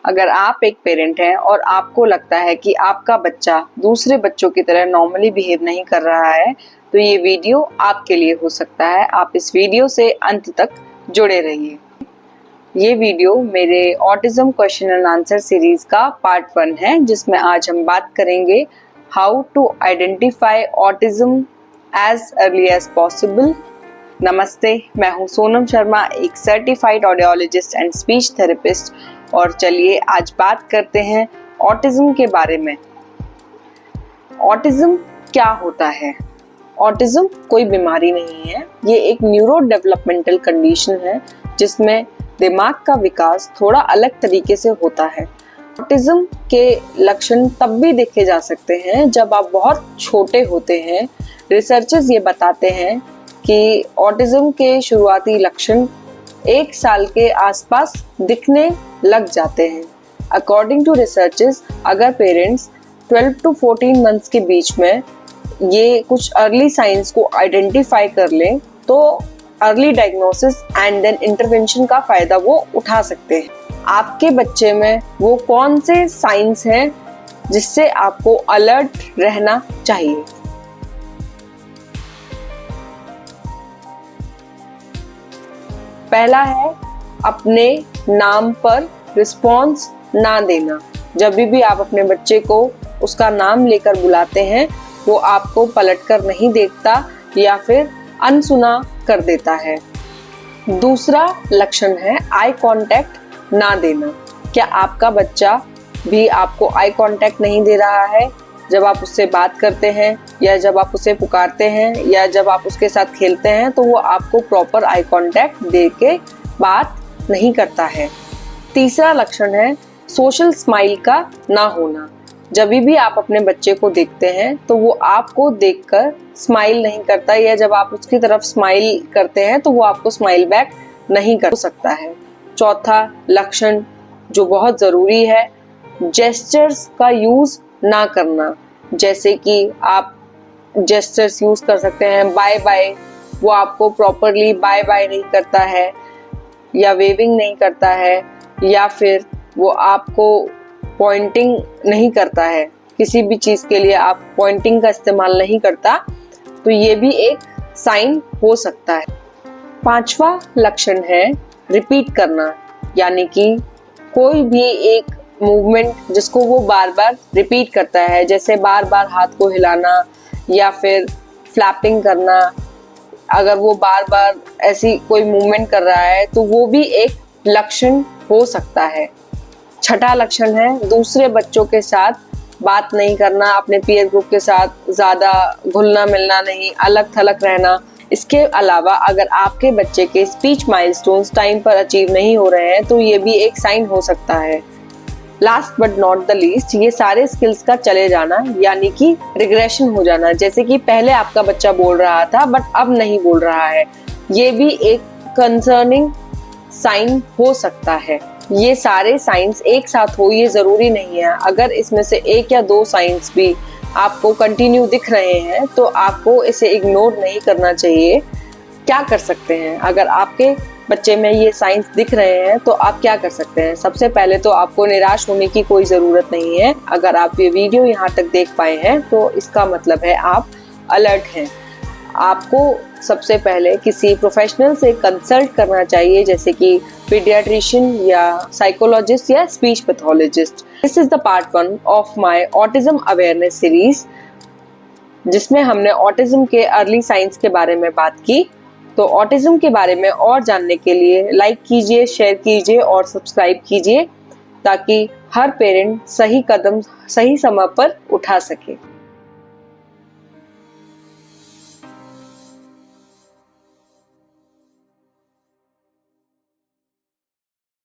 अगर आप एक पेरेंट हैं और आपको लगता है कि आपका बच्चा दूसरे बच्चों की तरह नॉर्मली बिहेव नहीं कर रहा है, तो ये वीडियो आपके लिए हो सकता है। आप इस वीडियो से अंत तक जुड़े रहिए। ये वीडियो मेरे autism question and answer series का पार्ट 1 है, जिसमें आज हम बात करेंगे how to identify autism as early as possible. नमस्ते, मैं हूं सोनम शर्मा, एक certified audiologist and speech therapist. और चलिए आज बात करते हैं ऑटिज्म के बारे में। ऑटिज्म क्या होता है? ऑटिज्म कोई बीमारी नहीं है, ये एक न्यूरो डेवलपमेंटल कंडीशन है जिसमें दिमाग का विकास थोड़ा अलग तरीके से होता है। ऑटिज्म के लक्षण तब भी देखे जा सकते हैं जब आप बहुत छोटे होते हैं। रिसर्चर्स ये बताते हैं कि ऑटिज्म के शुरुआती लक्षण 1 साल के आसपास दिखने लग जाते हैं। अकॉर्डिंग टू रिसर्चर्स, अगर पेरेंट्स 12 to 14 मंथ्स के बीच में ये कुछ अर्ली साइंस को आइडेंटिफाई कर लें तो early diagnosis and then intervention का फायदा वो उठा सकते हैं। आपके बच्चे में वो कौन से साइंस हैं जिससे आपको अलर्ट रहना चाहिए? पहला है अपने नाम पर रिस्पॉन्स ना देना। जब भी आप अपने बच्चे को उसका नाम लेकर बुलाते हैं, वो आपको पलटकर नहीं देखता या फिर अनसुना कर देता है। दूसरा लक्षण है आई कांटेक्ट ना देना। क्या आपका बच्चा भी आपको आई कांटेक्ट नहीं दे रहा है? जब आप उससे बात करते हैं या जब आप उसे पुकारते हैं या जब आप उसके साथ खेलते हैं तो वो आपको प्रॉपर आई कांटेक्ट दे के बात नहीं करता है। तीसरा लक्षण है सोशल स्माइल का ना होना। जब भी आप अपने बच्चे को देखते हैं तो वो आपको देखकर स्माइल नहीं करता, या जब आप उसकी तरफ स्माइल करते हैं तो वो आपको स्माइल बैक नहीं कर सकता है। चौथा लक्षण जो बहुत ज़रूरी है, जेस्चर्स का यूज़ ना करना। जैसे कि आप जेस्चर्स यूज़ कर सकते हैं बाय बाय, वो आपको प्रॉपरली बाय बाय नहीं करता है या वेविंग नहीं करता है, या फिर वो आपको पॉइंटिंग नहीं करता है, किसी भी चीज़ के लिए आप पॉइंटिंग का इस्तेमाल नहीं करता, तो ये भी एक साइन हो सकता है। पांचवा लक्षण है रिपीट करना, यानी कि कोई भी एक मूवमेंट जिसको वो बार बार रिपीट करता है, जैसे बार बार हाथ को हिलाना या फिर फ्लैपिंग करना। अगर वो बार बार ऐसी कोई मूवमेंट कर रहा है तो वो भी एक लक्षण हो सकता है। छठा लक्षण है दूसरे बच्चों के साथ बात नहीं करना, अपने पीयर ग्रुप के साथ ज़्यादा घुलना मिलना नहीं, अलग थलग रहना। इसके अलावा अगर आपके बच्चे के स्पीच माइलस्टोन्स टाइम पर अचीव नहीं हो रहे हैं तो ये भी एक साइन हो सकता है। Last but not the least, ये सारे स्किल्स का चले जाना, यानी कि रिग्रेशन हो जाना। जैसे कि पहले आपका बच्चा बोल रहा था बट अब नहीं बोल रहा है, ये भी एक कंसर्निंग साइन हो सकता है। ये सारे साइंस एक साथ हो ये ज़रूरी नहीं है। अगर इसमें से 1 या 2 साइंस भी आपको कंटिन्यू दिख रहे हैं तो आपको इसे इग्नोर नहीं करना चाहिए। क्या कर सकते हैं? अगर आपके बच्चे में ये साइंस दिख रहे हैं तो आप क्या कर सकते हैं? सबसे पहले तो आपको निराश होने की कोई ज़रूरत नहीं है। अगर आप ये वीडियो यहाँ तक देख पाए हैं तो इसका मतलब है आप अलर्ट हैं। आपको सबसे पहले किसी प्रोफेशनल से कंसल्ट करना चाहिए, जैसे कि पीडियाट्रिशियन या साइकोलॉजिस्ट या speech pathologist. This is the part 1 of my autism awareness series, जिसमें हमने ऑटिज्म के अर्ली साइंस के बारे में बात की। तो ऑटिज्म के बारे में और जानने के लिए लाइक कीजिए, शेयर कीजिए और सब्सक्राइब कीजिए, ताकि हर पेरेंट सही कदम सही समय पर उठा सके।